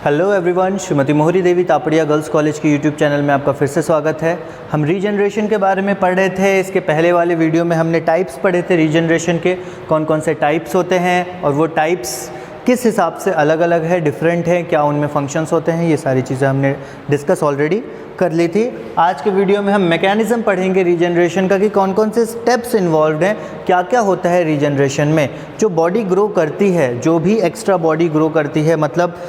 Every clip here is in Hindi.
हेलो एवरीवन, श्रीमती मोहरी देवी तापड़िया गर्ल्स कॉलेज के यूट्यूब चैनल में आपका फिर से स्वागत है। हम रीजनरेशन के बारे में पढ़ रहे थे। इसके पहले वाले वीडियो में हमने टाइप्स पढ़े थे रीजनरेशन के, कौन कौन से टाइप्स होते हैं और वो टाइप्स किस हिसाब से अलग अलग है, डिफरेंट है, क्या उनमें फंक्शंस होते हैं, ये सारी चीज़ें हमने डिस्कस ऑलरेडी कर ली थी। आज के वीडियो में हम मैकेनिज़्म पढ़ेंगे रीजनरेशन का कि कौन कौन से स्टेप्स इन्वॉल्व हैं, क्या क्या होता है रीजनरेशन में। जो बॉडी ग्रो करती है, जो भी एक्स्ट्रा बॉडी ग्रो करती है, मतलब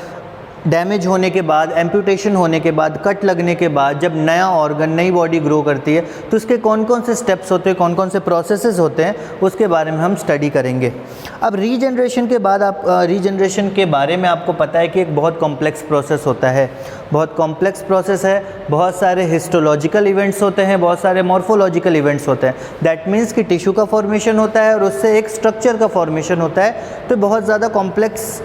डैमेज होने के बाद, एम्पुटेशन होने के बाद, कट लगने के बाद जब नया ऑर्गन, नई बॉडी ग्रो करती है तो उसके कौन कौन से स्टेप्स होते हैं, कौन कौन से प्रोसेसेस होते हैं, उसके बारे में हम स्टडी करेंगे। अब रीजनरेशन के बाद रीजनरेशन के बारे में आपको पता है कि एक बहुत कॉम्प्लेक्स प्रोसेस होता है, बहुत कॉम्प्लेक्स प्रोसेस है। बहुत सारे हिस्टोलॉजिकल इवेंट्स होते हैं, बहुत सारे मॉर्फोलॉजिकल इवेंट्स होते हैं। दैट मीन्स कि टिश्यू का फॉर्मेशन होता है और उससे एक स्ट्रक्चर का फॉर्मेशन होता है। तो बहुत ज़्यादा कॉम्प्लेक्स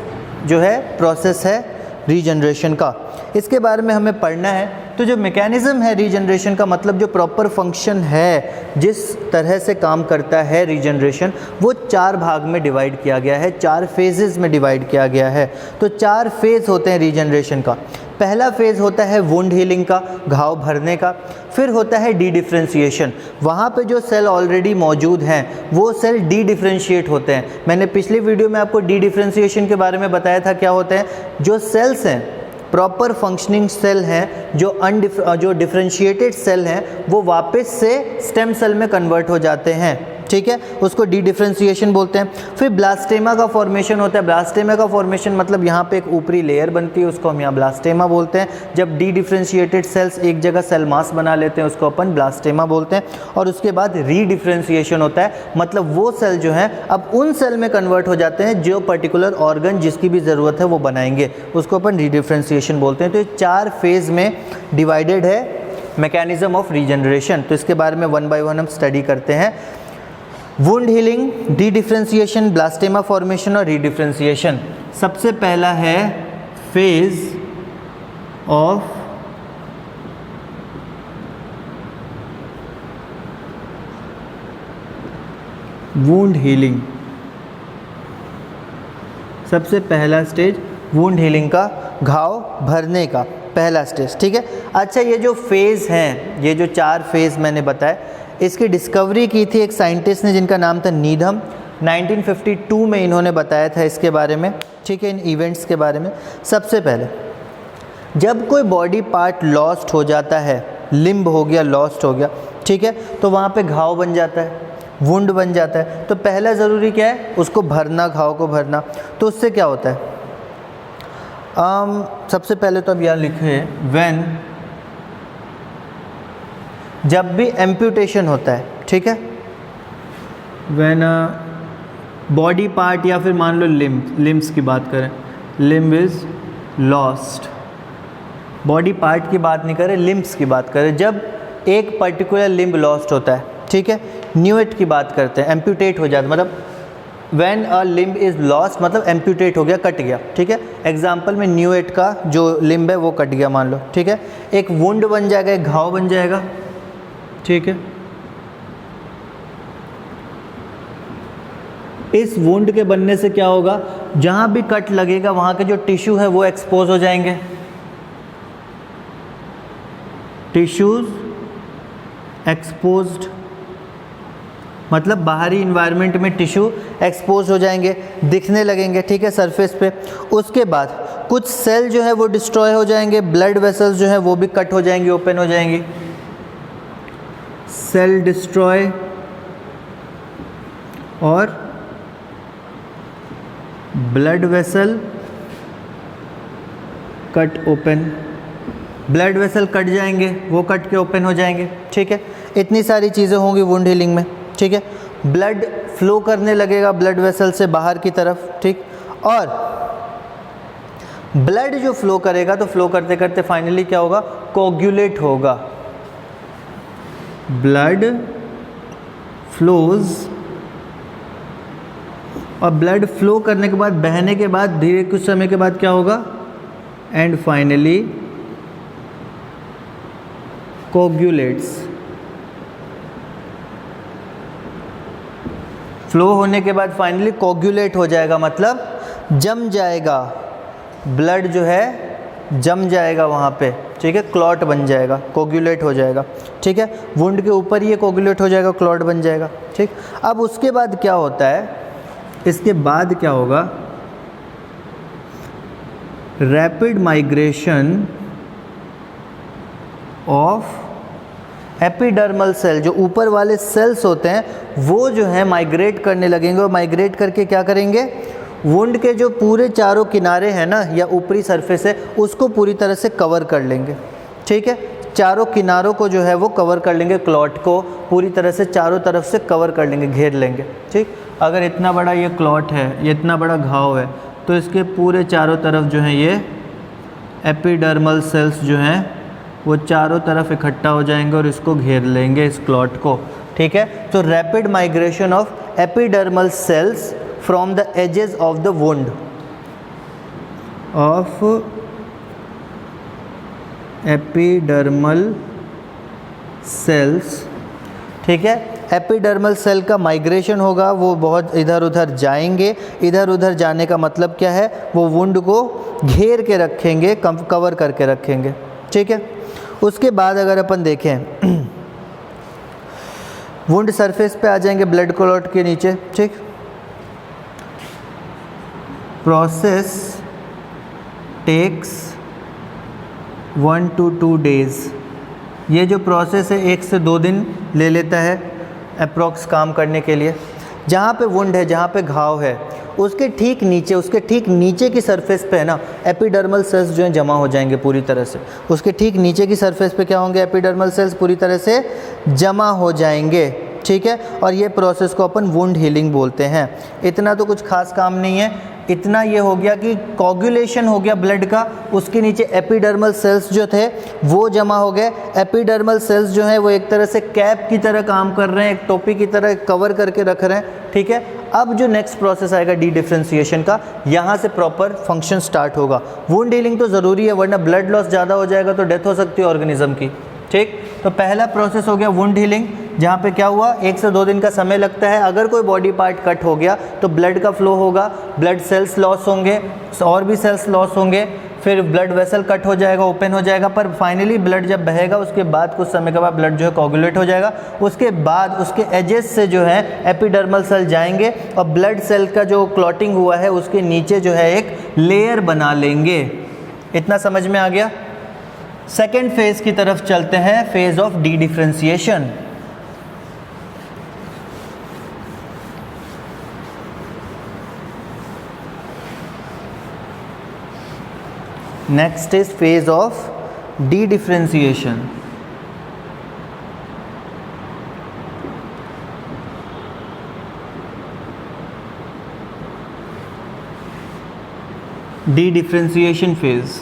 जो है प्रोसेस है रीजनरेशन का, इसके बारे में हमें पढ़ना है। तो जो मैकेनिज़्म है रीजनरेशन का, मतलब जो प्रॉपर फंक्शन है, जिस तरह से काम करता है रीजनरेशन, वो 4 भाग में डिवाइड किया गया है, 4 फेजेस में डिवाइड किया गया है। तो 4 फेज़ होते हैं रीजनरेशन का। पहला फेज़ होता है वुंड हीलिंग का, घाव भरने का। फिर होता है डी डिफ्रेंशिएशन, वहाँ पे जो सेल ऑलरेडी मौजूद हैं वो सेल डी डिफ्रेंशिएट होते हैं। मैंने पिछली वीडियो में आपको डी डिफ्रेंशिएशन के बारे में बताया था क्या होते हैं। जो सेल्स हैं, प्रॉपर फंक्शनिंग सेल हैं, जो डिफ्रेंशिएटेड सेल हैं, वो वापस से स्टेम सेल में कन्वर्ट हो जाते हैं, ठीक है, उसको डी डिफ्रेंशिएशन बोलते हैं। फिर ब्लास्टेमा का फॉर्मेशन होता है। ब्लास्टेमा का फॉर्मेशन मतलब यहाँ पे एक ऊपरी लेयर बनती है, उसको हम यहाँ ब्लास्टेमा बोलते हैं। जब डी डिफ्रेंशिएटेड सेल्स एक जगह सेल मास बना लेते हैं, उसको अपन ब्लास्टेमा बोलते हैं। और उसके बाद री डिफ्रेंशिएशन होता है, मतलब वो सेल जो है अब उन सेल में कन्वर्ट हो जाते हैं जो पर्टिकुलर ऑर्गन जिसकी भी ज़रूरत है वो बनाएंगे, उसको अपन री डिफ्रेंशिएशन बोलते हैं। तो ये 4 फेज़ में डिवाइडेड है मैकेनिज़्म ऑफ रीजनरेशन। तो इसके बारे में 1 बाय 1 हम स्टडी करते हैं। Wound healing, D differentiation, blastema formation और री डिफ्रेंशिएशन। सबसे पहला है फेज ऑफ वुंड हीलिंग। सबसे पहला स्टेज वुंड हीलिंग का, घाव भरने का पहला स्टेज, ठीक है। अच्छा, ये जो फेज़ हैं, ये जो 4 फेज़ मैंने बताए, इसकी डिस्कवरी की थी एक साइंटिस्ट ने जिनका नाम था नीधम। 1952 में इन्होंने बताया था इसके बारे में, ठीक है, इन इवेंट्स के बारे में। सबसे पहले जब कोई बॉडी पार्ट लॉस्ट हो जाता है, लिम्ब हो गया, लॉस्ट हो गया, ठीक है, तो वहाँ पे घाव बन जाता है, वुंड बन जाता है। तो पहला ज़रूरी क्या है, उसको भरना, घाव को भरना। तो उससे क्या होता है, सबसे पहले तो अब यहाँ लिखे व्हेन, जब भी एम्पुटेशन होता है, ठीक है, व्हेन बॉडी पार्ट या फिर मान लो लिम्ब्स की बात करें, limb is lost, body part की बात नहीं करें, लिम्ब्स की बात करें। जब एक पर्टिकुलर लिम्ब लॉस्ट होता है, ठीक है, न्यूएट की बात करते हैं, एम्पुटेट हो जाता है, मतलब when a limb is lost मतलब एम्पुटेट हो गया, कट गया, ठीक है। एग्जाम्पल में न्यूएट का जो लिम्ब है वो कट गया मान लो, ठीक है। एक वुंड बन जाएगा, एक घाव बन जाएगा, ठीक है। इस वुंड के बनने से क्या होगा, जहां भी कट लगेगा वहां के जो टिश्यू है वो एक्सपोज हो जाएंगे, टिश्यूज एक्सपोज्ड, मतलब बाहरी इन्वायरमेंट में टिश्यू एक्सपोज हो जाएंगे, दिखने लगेंगे, ठीक है, सरफेस पे। उसके बाद कुछ सेल जो है वो डिस्ट्रॉय हो जाएंगे, ब्लड वेसल्स जो है वो भी कट हो जाएंगी, ओपन हो जाएंगी, सेल डिस्ट्रॉय और blood vessel cut open. Blood vessel cut जाएंगे, वो कट के ओपन हो जाएंगे, ठीक है। इतनी सारी चीज़ें होंगी वुंड हीलिंग में, ठीक है। ब्लड फ्लो करने लगेगा ब्लड वेसल से बाहर की तरफ, ठीक। और ब्लड जो फ्लो करेगा तो फ्लो करते करते फाइनली क्या होगा, कोगुलेट होगा। ब्लड फ्लोज, और ब्लड फ्लो करने के बाद, बहने के बाद धीरे कुछ समय के बाद क्या होगा, एंड फाइनली कोगुलेट्स। फ्लो होने के बाद फाइनली कोगुलेट हो जाएगा, मतलब जम जाएगा, ब्लड जो है जम जाएगा वहाँ पे, ठीक है, क्लॉट बन जाएगा, कोगुलेट हो जाएगा, ठीक है, वुंड के ऊपर ये कोगुलेट हो जाएगा, क्लॉट बन जाएगा, ठीक। अब उसके बाद क्या होता है, इसके बाद क्या होगा, rapid migration of epidermal cell, जो ऊपर वाले सेल्स होते हैं वो जो है माइग्रेट करने लगेंगे, और माइग्रेट करके क्या करेंगे, वुंड के जो पूरे चारों किनारे हैं ना या ऊपरी सरफेस है उसको पूरी तरह से कवर कर लेंगे, ठीक है, चारों किनारों को जो है वो कवर कर लेंगे, क्लॉट को पूरी तरह से चारों तरफ से कवर कर लेंगे, घेर लेंगे, ठीक। अगर इतना बड़ा ये क्लॉट है, ये इतना बड़ा घाव है, तो इसके पूरे चारों तरफ जो है ये एपिडर्मल सेल्स जो हैं वो चारों तरफ इकट्ठा हो जाएंगे और इसको घेर लेंगे, इस क्लॉट को, ठीक है। तो rapid migration of epidermal cells from the edges of the wound of epidermal cells, ठीक है, एपिडर्मल सेल का माइग्रेशन होगा, वो बहुत इधर उधर जाएंगे, इधर उधर जाने का मतलब क्या है, वो वुंड को घेर के रखेंगे, कवर करके रखेंगे, ठीक है। उसके बाद अगर अपन देखें वुंड सरफेस पे आ जाएंगे ब्लड क्लॉट के नीचे, ठीक। प्रोसेस टेक्स 1 to 2 days, ये जो प्रोसेस है 1 से 2 दिन ले लेता है अप्रॉक्स काम करने के लिए। जहाँ पे वुंड है, जहाँ पे घाव है, उसके ठीक नीचे की सरफेस पे है ना एपिडर्मल सेल्स जो हैं जमा हो जाएंगे पूरी तरह से, उसके ठीक नीचे की सरफेस पे क्या होंगे, एपिडर्मल सेल्स पूरी तरह से जमा हो जाएंगे, ठीक है। और ये प्रोसेस को अपन वुंड हीलिंग बोलते हैं। इतना तो कुछ खास काम नहीं है, इतना ये हो गया कि कोगुलेशन हो गया ब्लड का, उसके नीचे एपिडर्मल सेल्स जो थे वो जमा हो गए। एपिडर्मल सेल्स जो हैं वो एक तरह से कैप की तरह काम कर रहे हैं, एक टोपी की तरह कवर करके रख रहे हैं, ठीक है। अब जो नेक्स्ट प्रोसेस आएगा डी डिफ्रेंशिएशन का, यहाँ से प्रॉपर फंक्शन स्टार्ट होगा। वुंड हीलिंग तो ज़रूरी है, वरना ब्लड लॉस ज़्यादा हो जाएगा तो डेथ हो सकती है ऑर्गेनिज्म की, ठीक। तो पहला प्रोसेस हो गया वुंड हीलिंग, जहाँ पे क्या हुआ, 1 से 2 दिन का समय लगता है। अगर कोई बॉडी पार्ट कट हो गया तो ब्लड का फ्लो होगा, ब्लड सेल्स लॉस होंगे, और भी सेल्स लॉस होंगे, फिर ब्लड वेसल कट हो जाएगा, ओपन हो जाएगा, पर फाइनली ब्लड जब बहेगा उसके बाद कुछ समय के बाद ब्लड जो है कोगुलेट हो जाएगा। उसके बाद उसके एजेस से जो है एपिडर्मल सेल जाएंगे और ब्लड सेल का जो क्लॉटिंग हुआ है उसके नीचे जो है एक लेयर बना लेंगे। इतना समझ में आ गया। सेकेंड फेज की तरफ चलते हैं, phase of D differentiation. Next is phase of D differentiation. D differentiation phase.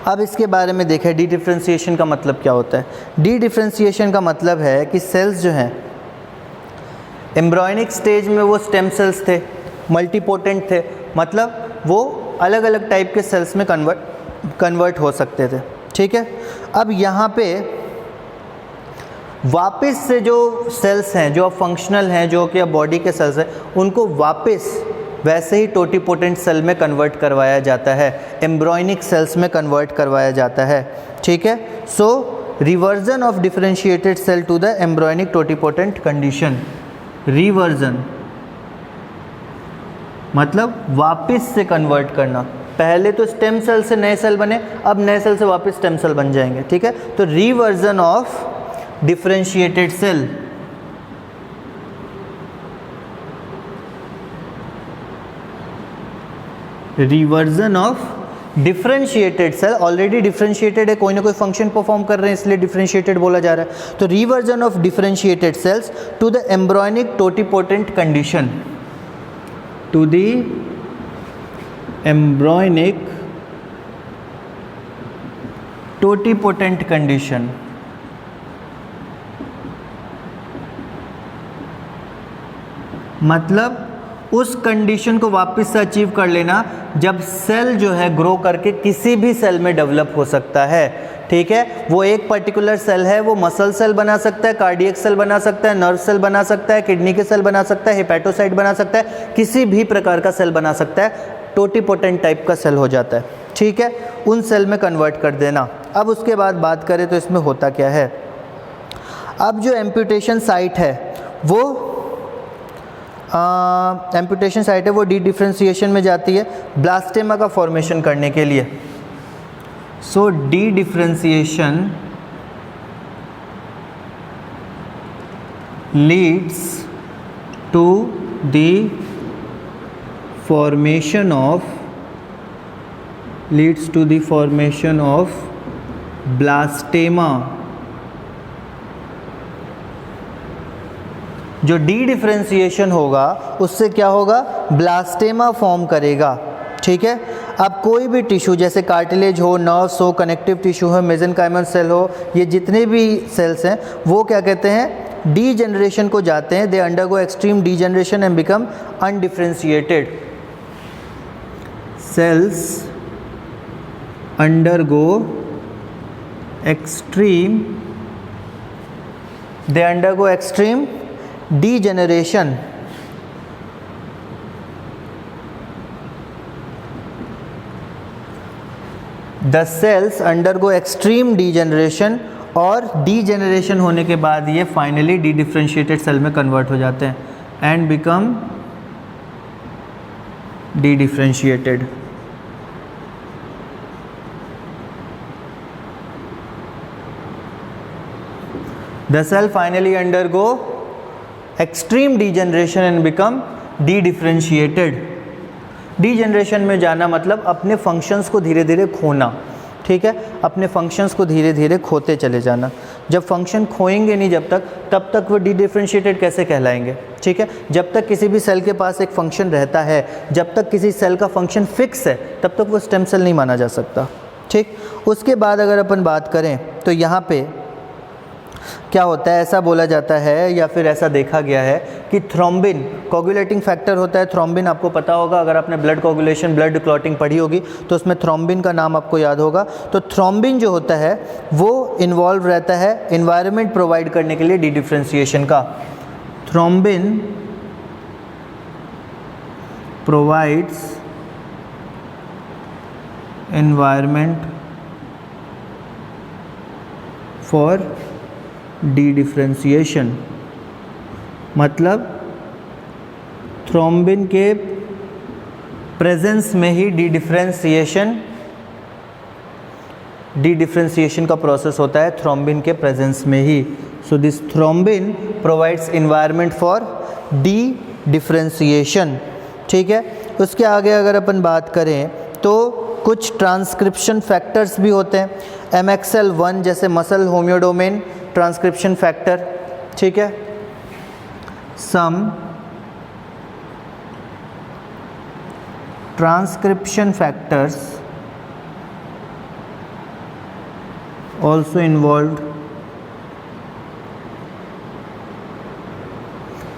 अब इसके बारे में देखें, डी डिफ्रेंशिएशन का मतलब क्या होता है। डी डिफ्रेंशिएशन का मतलब है कि सेल्स जो हैं एम्ब्रियोनिक स्टेज में वो स्टेम सेल्स थे, मल्टीपोटेंट थे, मतलब वो अलग अलग टाइप के सेल्स में कन्वर्ट हो सकते थे, ठीक है। अब यहाँ पे वापस से जो सेल्स हैं, जो अब फंक्शनल हैं, जो कि अब बॉडी के सेल्स हैं, उनको वापस वैसे ही टोटीपोटेंट सेल में कन्वर्ट करवाया जाता है, एम्ब्रियोनिक सेल्स में कन्वर्ट करवाया जाता है, ठीक है। So reversion of differentiated cell to the embryonic totipotent condition. Reversion मतलब वापस से कन्वर्ट करना। पहले तो स्टेम सेल से नए सेल बने, अब नए सेल से वापस स्टेम सेल बन जाएंगे, ठीक है। तो reversion of differentiated cell, reversion of differentiated cell, already differentiated है, कोई ना कोई फंक्शन परफॉर्म कर रहे हैं इसलिए डिफरेंशिएटेड बोला जा रहा है। तो reversion of differentiated cells to the embryonic totipotent condition, to the embryonic totipotent condition. मतलब उस कंडीशन को वापस से अचीव कर लेना जब सेल जो है ग्रो करके किसी भी सेल में डेवलप हो सकता है, ठीक है। वो एक पर्टिकुलर सेल है, वो मसल सेल बना सकता है, कार्डियक सेल बना सकता है, नर्व सेल बना सकता है, किडनी के सेल बना सकता है, हेपेटोसाइट बना सकता है, किसी भी प्रकार का सेल बना सकता है। टोटिपोटेंट टाइप का सेल हो जाता है, ठीक है, उन सेल में कन्वर्ट कर देना। अब उसके बाद बात करें तो इसमें होता क्या है, अब जो एम्पुटेशन साइट है वो एम्पुटेशन साइट है वो डी डिफ्रेंशिएशन में जाती है ब्लास्टेमा का फॉर्मेशन करने के लिए। So dedifferentiation leads to the formation of blastema। जो डी डिफ्रेंशिएशन होगा उससे क्या होगा, ब्लास्टेमा फॉर्म करेगा, ठीक है। अब कोई भी टिश्यू जैसे कार्टिलेज हो, नर्व्स हो, कनेक्टिव टिश्यू हो, मेसेनकाइमल सेल हो, ये जितने भी सेल्स हैं वो क्या कहते हैं, डीजेनरेशन को जाते हैं। They undergo extreme degeneration and become undifferentiated. cells undergo extreme degeneration the cells undergo extreme degeneration और डीजेनरेशन होने के बाद ये फाइनली डी डिफ्रेंशिएटेड सेल में कन्वर्ट हो जाते हैं and become D differentiated. The cell finally undergo extreme degeneration and become de-differentiated। Degeneration में जाना मतलब अपने फंक्शंस को धीरे धीरे खोना, ठीक है, अपने फंक्शंस को धीरे धीरे खोते चले जाना। जब फंक्शन खोएंगे नहीं जब तक, तब तक वो डी डिफ्रेंशिएटेड कैसे कहलाएंगे, ठीक है। जब तक किसी भी सेल के पास एक फंक्शन रहता है, जब तक किसी सेल का फंक्शन फिक्स है, तब तक वो स्टेम सेल नहीं माना जा सकता, ठीक। उसके बाद अगर अपन बात करें तो यहाँ पे क्या होता है, ऐसा बोला जाता है या फिर ऐसा देखा गया है कि थ्रोम्बिन कोगुलेटिंग फैक्टर होता है। थ्रोम्बिन आपको पता होगा, अगर आपने ब्लड कोगुलेशन, ब्लड क्लॉटिंग पढ़ी होगी तो उसमें थ्रोम्बिन का नाम आपको याद होगा। तो थ्रोम्बिन जो होता है वो इन्वॉल्व रहता है इन्वायरमेंट प्रोवाइड करने के लिए डी डिफ्रेंशिएशन का। Thrombin provides environment for dedifferentiation, मतलब थ्रोम्बिन के प्रेजेंस में ही डी डिफ्रेंशिएशन का प्रोसेस होता है, थ्रोम्बिन के प्रेजेंस में ही। So this thrombin provides environment for dedifferentiation, ठीक है। उसके आगे अगर अपन बात करें तो कुछ ट्रांसक्रिप्शन फैक्टर्स भी होते हैं, MXL1 जैसे मसल होम्योडोमेन ट्रांसक्रिप्शन फैक्टर, ठीक है। सम ट्रांसक्रिप्शन फैक्टर्स ऑल्सो इन्वॉल्व्ड,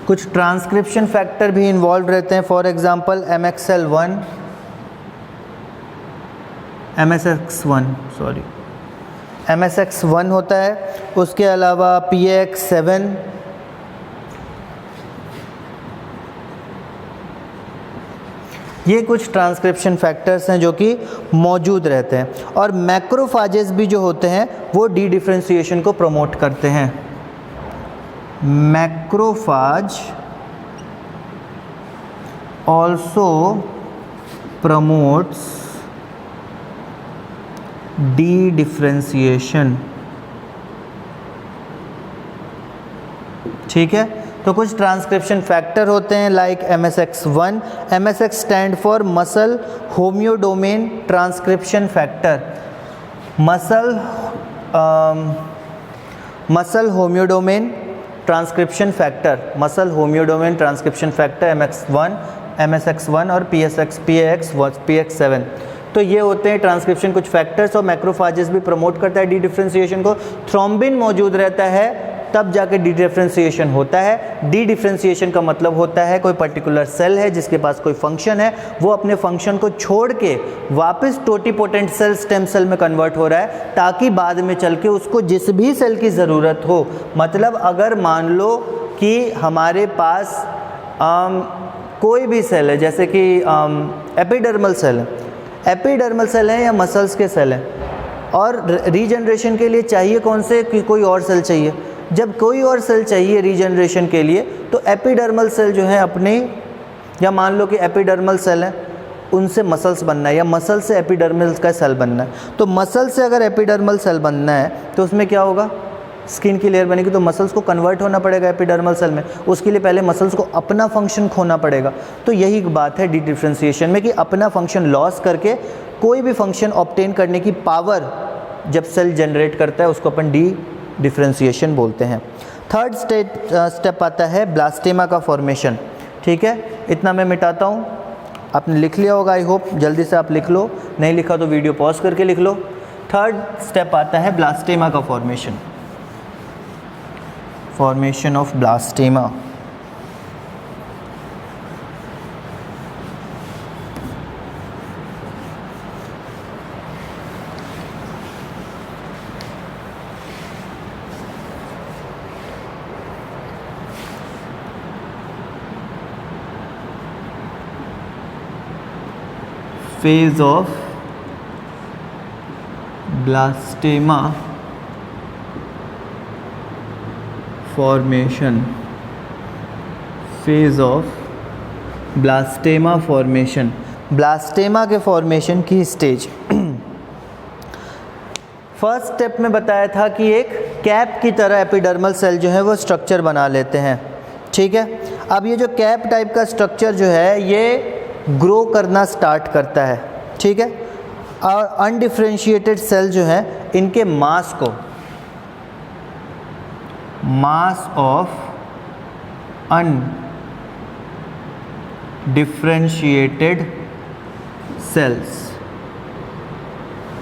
कुछ ट्रांसक्रिप्शन फैक्टर भी इन्वॉल्व रहते हैं। फॉर एग्जांपल MXL1, MSX1 होता है। उसके अलावा PAX7, ये कुछ ट्रांसक्रिप्शन फैक्टर्स हैं जो कि मौजूद रहते हैं। और मैक्रोफाजेस भी जो होते हैं वो डी डिफ्रेंशिएशन को प्रमोट करते हैं। Macrophage also promotes dedifferentiation, ठीक है। तो कुछ ट्रांसक्रिप्शन फैक्टर होते हैं like MSX1। MSX stand for muscle homeodomain transcription factor. Muscle homeodomain transcription factor, muscle homeodomain transcription factor MSX1 और PAX7। तो ये होते हैं ट्रांसक्रिप्शन कुछ फैक्टर्स। और मैक्रोफाजेस भी प्रमोट करता है डी डिफ्रेंशिएशन को। थ्रोम्बिन मौजूद रहता है तब जाके डी डिफ्रेंशिएशन होता है। डी डिफ्रेंशिएशन का मतलब होता है कोई पर्टिकुलर सेल है जिसके पास कोई फंक्शन है, वो अपने फंक्शन को छोड़ के वापस टोटिपोटेंट सेल, स्टेम सेल में कन्वर्ट हो रहा है ताकि बाद में चल के उसको जिस भी सेल की ज़रूरत हो। मतलब अगर मान लो कि हमारे पास कोई भी सेल है, जैसे कि एपिडर्मल सेल है, एपिडर्मल सेल है या मसल्स के सेल हैं, और रीजनरेशन के लिए चाहिए कौन से, कि कोई और सेल चाहिए। जब कोई और सेल चाहिए रीजनरेशन के लिए तो एपिडर्मल सेल जो है अपने, या मान लो कि एपिडर्मल सेल है, उनसे मसल्स बनना है, या मसल से एपिडर्मल का सेल बनना है। तो मसल से अगर एपिडर्मल सेल बनना है तो उसमें क्या होगा, स्किन की लेयर बनेगी, तो मसल्स को कन्वर्ट होना पड़ेगा एपिडर्मल सेल में। उसके लिए पहले मसल्स को अपना फंक्शन खोना पड़ेगा। तो यही बात है डी डिफ्रेंशिएशन में, कि अपना फंक्शन लॉस करके कोई भी फंक्शन ऑब्टेन करने की पावर जब सेल जनरेट करता है उसको अपन डी डिफ्रेंशिएशन बोलते हैं। थर्ड स्टेप आता है ब्लास्टेमा का फॉर्मेशन। ठीक है, इतना मैं मिटाता हूँ, आपने लिख लिया होगा, आई होप जल्दी से आप लिख लो, नहीं लिखा तो वीडियो पॉज करके लिख लो। थर्ड स्टेप आता है ब्लास्टेमा का formation, formation of blastema. phase of blastema formation, phase of blastema formation, blastema के फॉर्मेशन की स्टेज। फर्स्ट स्टेप में बताया था कि एक कैप की तरह एपिडर्मल सेल जो है वो स्ट्रक्चर बना लेते हैं। ठीक है, अब ये जो कैप टाइप का स्ट्रक्चर जो है ये ग्रो करना स्टार्ट करता है। ठीक है, और अनडिफ्रेंशिएटेड सेल जो है इनके मास को, मास ऑफ अनडिफ्रेंशिएटेड सेल्स,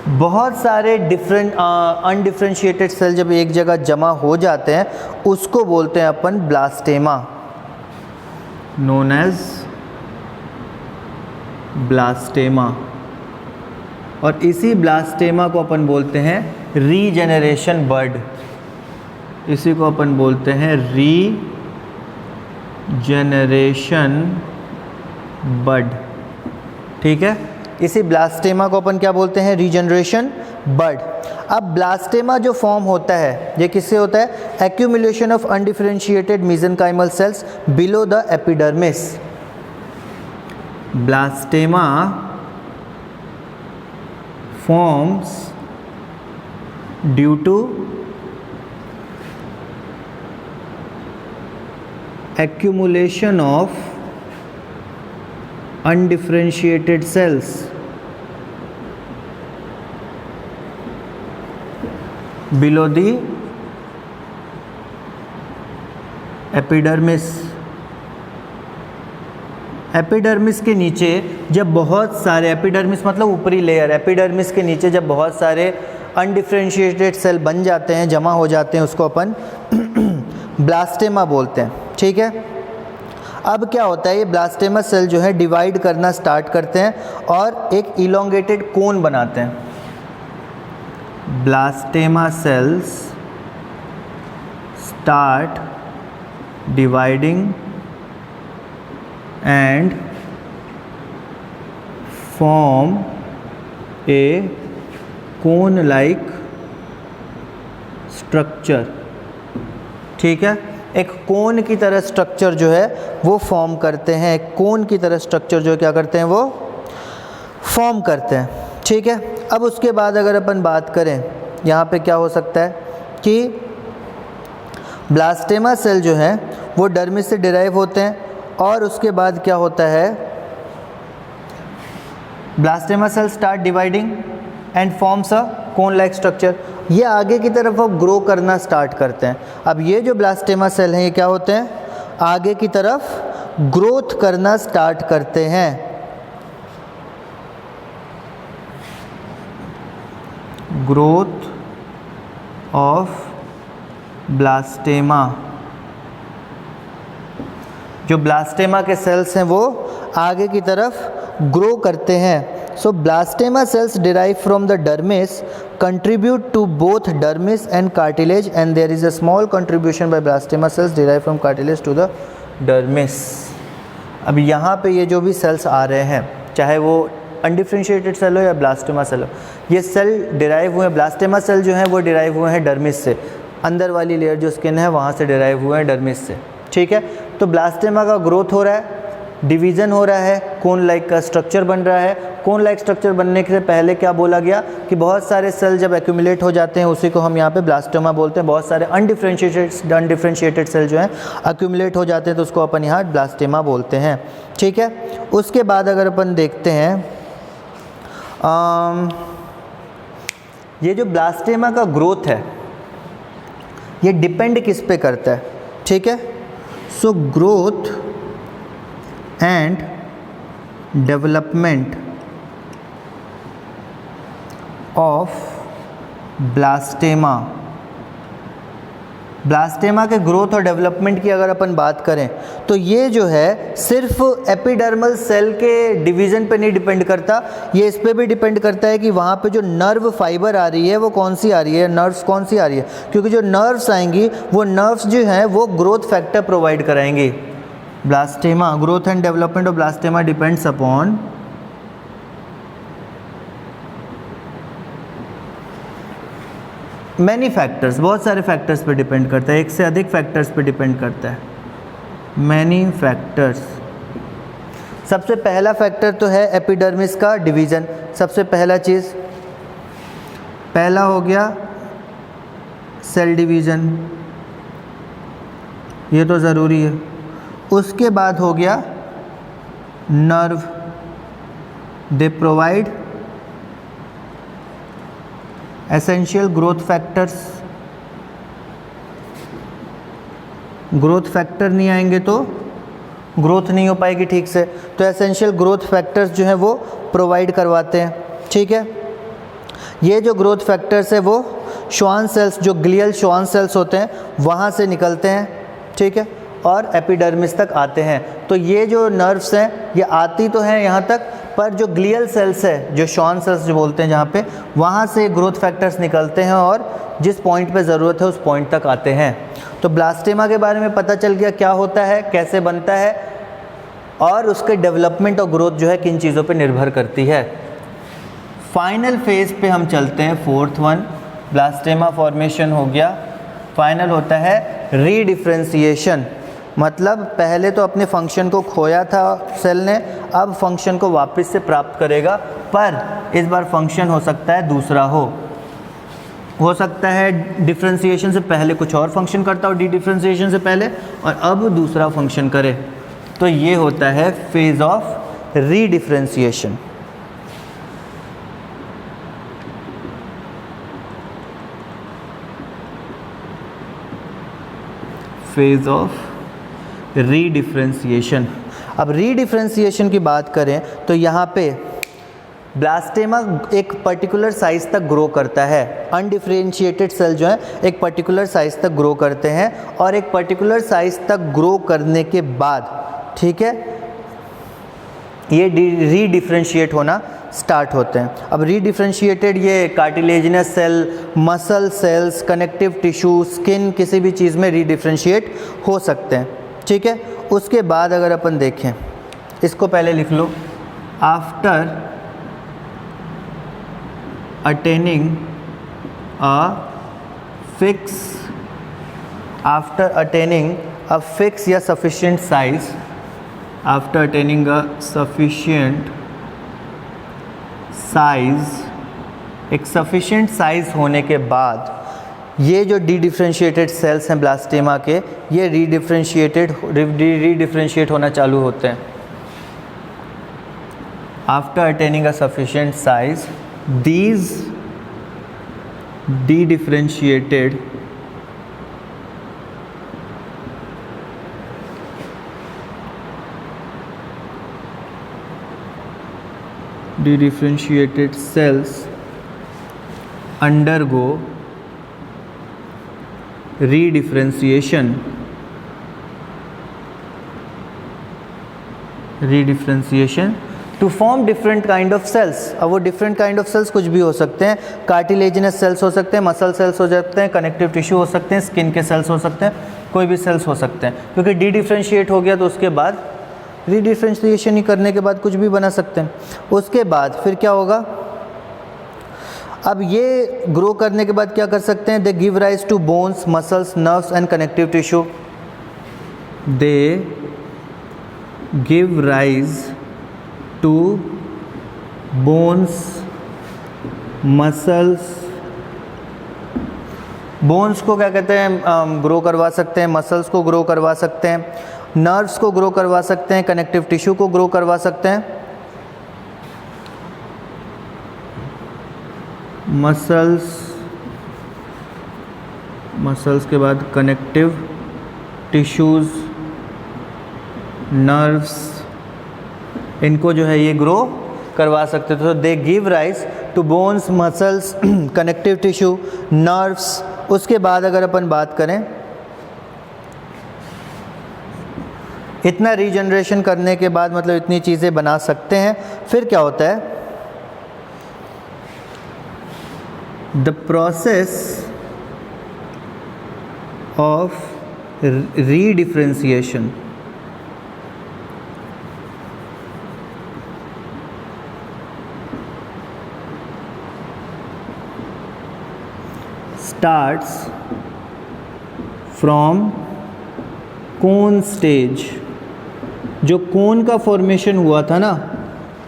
बहुत सारे डिफरेंट अनडिफ्रेंशिएटेड सेल जब एक जगह जमा हो जाते हैं उसको बोलते हैं अपन ब्लास्टेमा, नोन एज ब्लास्टेमा। और इसी ब्लास्टेमा को अपन बोलते हैं रीजेनरेशन बड, इसी को अपन बोलते हैं रीजेनरेशन बड। ठीक है, इसी ब्लास्टेमा को अपन क्या बोलते हैं, रीजेनरेशन बड। अब ब्लास्टेमा जो फॉर्म होता है ये किससे होता है, accumulation of undifferentiated mesenchymal cells below the epidermis. Blastema forms due to accumulation of undifferentiated cells below the epidermis। Epidermis के नीचे जब बहुत सारे, एपिडर्मिस मतलब ऊपरी लेयर, एपिडर्मिस के नीचे जब बहुत सारे अनडिफ्रेंशिएटेड सेल बन जाते हैं, जमा हो जाते हैं, उसको अपन ब्लास्टेमा बोलते हैं। ठीक है, अब क्या होता है, ये ब्लास्टेमा सेल जो है डिवाइड करना स्टार्ट करते हैं और एक इलोंगेटेड कोन बनाते हैं। Blastema sales start dividing and form a cone like structure। ठीक है, एक कोन की तरह स्ट्रक्चर जो है वो फॉर्म करते हैं, एक कोन की तरह स्ट्रक्चर जो क्या करते हैं वो फॉर्म करते हैं। ठीक है, अब उसके बाद अगर अपन बात करें यहाँ पे क्या हो सकता है कि ब्लास्टेमा सेल जो है वो डर्मिस से डिराइव होते हैं, और उसके बाद क्या होता है, blastema cell start dividing and forms a cone like structure. ये आगे की तरफ वो ग्रो करना स्टार्ट करते हैं। अब ये जो ब्लास्टेमा सेल हैं ये क्या होते हैं, आगे की तरफ ग्रोथ करना स्टार्ट करते हैं। ग्रोथ ऑफ ब्लास्टेमा, जो ब्लास्टेमा के सेल्स हैं वो आगे की तरफ ग्रो करते हैं। So blastema cells derive from the dermis, contribute to both dermis and cartilage, and there is a small contribution by blastema cells derive from cartilage to the dermis. अब यहाँ पे ये जो भी सेल्स आ रहे हैं, चाहे वो अनडिफ्रेंशिएटेड सेल हो या ब्लास्टोमा सेल हो, ये सेल डिराइव हुए हैं, ब्लास्टोमा सेल जो हैं वो डिराइव हुए हैं डर्मिस से, अंदर वाली लेयर जो स्किन है वहाँ से डिराइव हुए हैं डर्मिस से, ठीक है। तो ब्लास्टोमा का ग्रोथ हो रहा है, डिवीज़न हो रहा है, कोन लाइक का स्ट्रक्चर बन रहा है। कोन लाइक स्ट्रक्चर बनने से पहले क्या बोला गया कि बहुत सारे सेल जब एक्यूमुलेट हो जाते हैं उसी को हम यहाँ पे ब्लास्टोमा बोलते हैं। बहुत सारे अनडिफ्रेंशिएटेड सेल जो हैं एक्यूमुलेट हो जाते हैं तो उसको अपन यहाँ ब्लास्टोमा बोलते हैं, ठीक है। उसके बाद अगर अपन देखते हैं ये जो ब्लास्टोमा का ग्रोथ है ये डिपेंड किस पे करता है, ठीक है। So growth and development of blastoma, blastoma के ग्रोथ और डेवलपमेंट की अगर अपन बात करें तो ये जो है सिर्फ एपिडर्मल सेल के डिवीज़न पे नहीं डिपेंड करता, ये इस पे भी डिपेंड करता है कि वहाँ पे जो नर्व फाइबर आ रही है वो कौन सी आ रही है, नर्व्स कौन सी आ रही है, क्योंकि जो नर्व्स आएंगी वो नर्व्स जो हैं वो ग्रोथ फैक्टर प्रोवाइड कराएंगी। Blastoma growth and development of blastoma depends upon many factors, बहुत सारे फैक्टर्स पे डिपेंड करता है, एक से अधिक फैक्टर्स पे डिपेंड करता है, मैनी फैक्टर्स। सबसे पहला फैक्टर तो है एपिडर्मिस का डिवीज़न, सबसे पहला चीज़, पहला हो गया सेल डिवीज़न, ये तो ज़रूरी है। उसके बाद हो गया nerve, they provide essential growth factors, growth factor नहीं आएंगे तो ग्रोथ नहीं हो पाएगी ठीक से, तो एसेंशियल ग्रोथ फैक्टर्स जो हैं वो प्रोवाइड करवाते हैं, ठीक है। ये जो ग्रोथ फैक्टर्स है वो श्वान सेल्स, जो ग्लियल श्वान सेल्स होते हैं वहाँ से निकलते हैं, ठीक है, और एपिडर्मिस तक आते हैं। तो ये जो नर्व्स हैं ये आती तो हैं यहाँ तक, पर जो ग्लियल सेल्स है, जो श्वान सेल्स जो बोलते हैं जहाँ पे, वहाँ से ग्रोथ फैक्टर्स निकलते हैं और जिस पॉइंट पे ज़रूरत है उस पॉइंट तक आते हैं। तो ब्लास्टोमा के बारे में पता चल गया क्या होता है, कैसे बनता है, और उसके डेवलपमेंट और ग्रोथ जो है किन चीज़ों पे निर्भर करती है। फाइनल फेज पे हम चलते हैं, फोर्थ वन, ब्लास्टोमा फॉर्मेशन हो गया, फाइनल होता है रीडिफ्रेंशिएशन। मतलब पहले तो अपने फंक्शन को खोया था सेल ने, अब फंक्शन को वापस से प्राप्त करेगा, पर इस बार फंक्शन हो सकता है दूसरा हो सकता है डिफ्रेंशिएशन से पहले कुछ और फंक्शन करता हो, डी डिफ्रेंशिएशन से पहले, और अब दूसरा फंक्शन करे। तो ये होता है phase of redifferentiation. Phase of redifferentiation. अब रीडिफ्रेंशिएशन की बात करें तो यहाँ पे ब्लास्टोमा एक पर्टिकुलर साइज़ तक ग्रो करता है, अनडिफ्रेंशिएटेड सेल जो है एक पर्टिकुलर साइज़ तक ग्रो करते हैं, और एक पर्टिकुलर साइज़ तक ग्रो करने के बाद, ठीक है, ये रीडिफ्रेंशिएट होना स्टार्ट होते हैं। अब रीडिफ्रेंशिएटेड ये cartilaginous cell, muscle cells, connective tissue, skin, किसी भी चीज़ में रीडिफ्रेंशिएट हो सकते हैं, ठीक है। उसके बाद अगर अपन देखें, इसको पहले लिख लो, आफ्टर अटेनिंग अ फिक्स या sufficient size, after attaining a sufficient size, एक सफिशिएंट साइज होने के बाद ये जो डी-डिफ्रेंशिएटेड सेल्स हैं ब्लास्टोमा के, ये रीडिफ्रेंशिएट होना चालू होते हैं। After attaining a sufficient size, these dedifferentiated cells undergo redifferentiation to form different kind of cells. अब वो डिफरेंट काइंड ऑफ सेल्स कुछ भी हो सकते हैं, कार्टिलेजिनस सेल्स हो सकते हैं, मसल सेल्स हो सकते हैं, कनेक्टिव टिश्यू हो सकते हैं, स्किन के सेल्स हो सकते हैं, कोई भी सेल्स हो सकते हैं, क्योंकि डी डिफ्रेंशिएट हो गया तो उसके बाद रीडिफ्रेंशिएशन ही करने के बाद कुछ भी बना सकते हैं। उसके बाद फिर क्या होगा, अब ये ग्रो करने के बाद क्या कर सकते हैं, they give rise to bones, muscles, nerves and connective tissue. They give rise to bones, muscles, bones को क्या कहते हैं, ग्रो करवा सकते हैं, मसल्स को ग्रो करवा सकते हैं, नर्व्स को ग्रो करवा सकते हैं, कनेक्टिव टिश्यू को ग्रो करवा सकते हैं, मसल्स के बाद कनेक्टिव टिश्यूज़, नर्व्स, इनको जो है ये ग्रो करवा सकते थे। तो they give rise to bones, muscles, connective tissue, nerves. उसके बाद अगर अपन बात करें, इतना रीजनरेशन करने के बाद मतलब इतनी चीज़ें बना सकते हैं, फिर क्या होता है, the process of redifferentiation starts from cone stage. जो कोन का फॉर्मेशन हुआ था ना,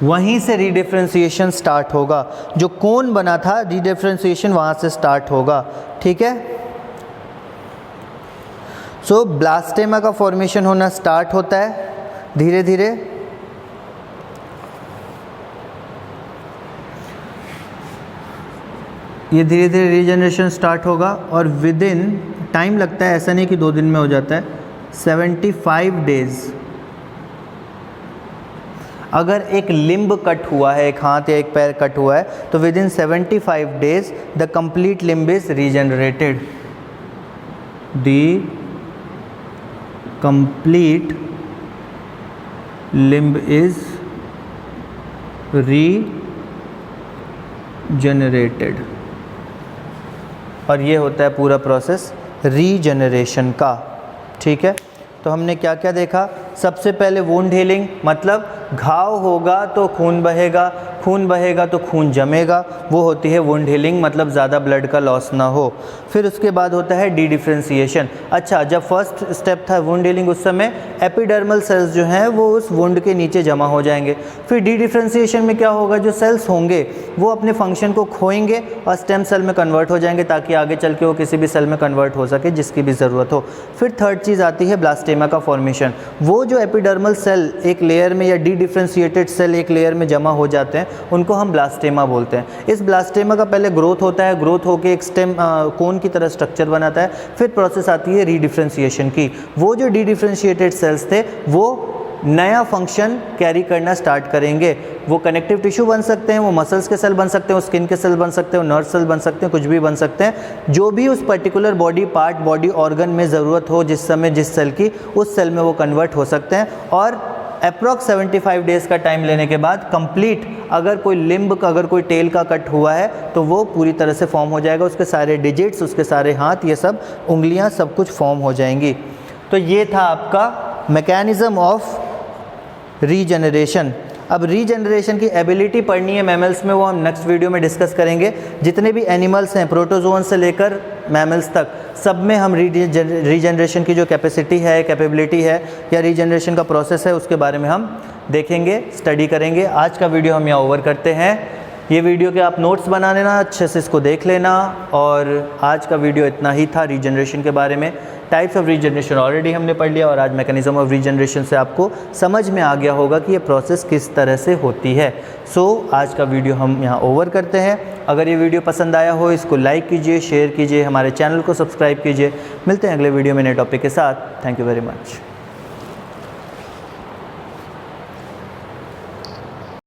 वहीं से रीडिफ्रेंशिएशन स्टार्ट होगा। जो कोन बना था, रीडिफ्रेंशिएशन वहाँ से स्टार्ट होगा। ठीक है, सो ब्लास्टेमा का फॉर्मेशन होना स्टार्ट होता है धीरे धीरे। ये धीरे धीरे रीजनरेशन स्टार्ट होगा और विद इन टाइम लगता है, ऐसा नहीं कि 2 दिन में हो जाता है, 75 डेज। अगर एक लिम्ब कट हुआ है, एक हाथ या एक पैर कट हुआ है, तो with in 75 days the complete limb is regenerated. The complete limb is regenerated. और ये होता है पूरा प्रोसेस रीजनरेशन का। ठीक है, तो हमने क्या क्या देखा, सबसे पहले वुंड हीलिंग, मतलब घाव होगा तो खून बहेगा, खून बहेगा तो खून जमेगा, वो होती है वुंड हीलिंग, मतलब ज़्यादा ब्लड का लॉस ना हो। फिर उसके बाद होता है डी डिफ्रेंशिएशन। अच्छा, जब फर्स्ट स्टेप था वुंड हीलिंग, उस समय एपिडर्मल सेल्स जो हैं वो उस वुंड के नीचे जमा हो जाएंगे। फिर डी डिफ्रेंशिएशन में क्या होगा, जो सेल्स होंगे वो अपने फंक्शन को खोएंगे और स्टेम सेल में कन्वर्ट हो जाएंगे, ताकि आगे चल के वो किसी भी सेल में कन्वर्ट हो सके जिसकी भी ज़रूरत हो। फिर थर्ड चीज़ आती है ब्लास्टेमा का फॉर्मेशन। वो जो एपिडर्मल सेल एक लेयर में या डी डिफ्रेंशिएटेड सेल एक लेयर में जमा हो जाते हैं, उनको हम ब्लास्टेमा बोलते हैं। इस ब्लास्टेमा का पहले ग्रोथ होता है, ग्रोथ होकर एक स्टेम कोन की तरह स्ट्रक्चर बनाता है। फिर प्रोसेस आती है रीडिफ्रेंशिएशन की। वो जो डी डिफ्रेंशिएटेड सेल्स थे वो नया फंक्शन कैरी करना स्टार्ट करेंगे। वो कनेक्टिव टिश्यू बन सकते हैं, वो मसल्स के सेल बन सकते हैं, वो स्किन के सेल बन सकते हैं, वो नर्व सेल बन सकते हैं, कुछ भी बन सकते हैं। जो भी उस particular body part, body organ में ज़रूरत हो जिस समय जिस सेल की, उस सेल में वो कन्वर्ट हो सकते हैं। और अप्रॉक्स 75 डेज़ का टाइम लेने के बाद कंप्लीट, अगर कोई लिम्ब, अगर कोई टेल का कट हुआ है तो वो पूरी तरह से फॉर्म हो जाएगा। उसके सारे डिजिट्स, उसके सारे हाथ, ये सब उंगलियां, सब कुछ फॉर्म हो जाएंगी। तो ये था आपका मैकेनिज़्म ऑफ रीजनरेशन। अब रीजनरेशन की एबिलिटी पढ़नी है मैमल्स में, वो हम नेक्स्ट वीडियो में डिस्कस करेंगे। जितने भी एनिमल्स हैं, प्रोटोजोन से लेकर मैमल्स तक, सब में हम रीजनरेशन की जो कैपेसिटी है, कैपेबिलिटी है या रीजनरेशन का प्रोसेस है, उसके बारे में हम देखेंगे, स्टडी करेंगे। आज का वीडियो हम यहाँ ओवर करते हैं। ये वीडियो के आप नोट्स बना लेना, अच्छे से इसको देख लेना। और आज का वीडियो इतना ही था रीजनरेशन के बारे में। टाइप्स ऑफ रीजनरेशन ऑलरेडी हमने पढ़ लिया, और आज मैकेनिज्म ऑफ रीजनरेशन से आपको समझ में आ गया होगा कि ये प्रोसेस किस तरह से होती है। सो आज का वीडियो हम यहाँ ओवर करते हैं। अगर ये वीडियो पसंद आया हो, इसको लाइक कीजिए, शेयर कीजिए, हमारे चैनल को सब्सक्राइब कीजिए। मिलते हैं अगले वीडियो में नए टॉपिक के साथ। Thank you very much.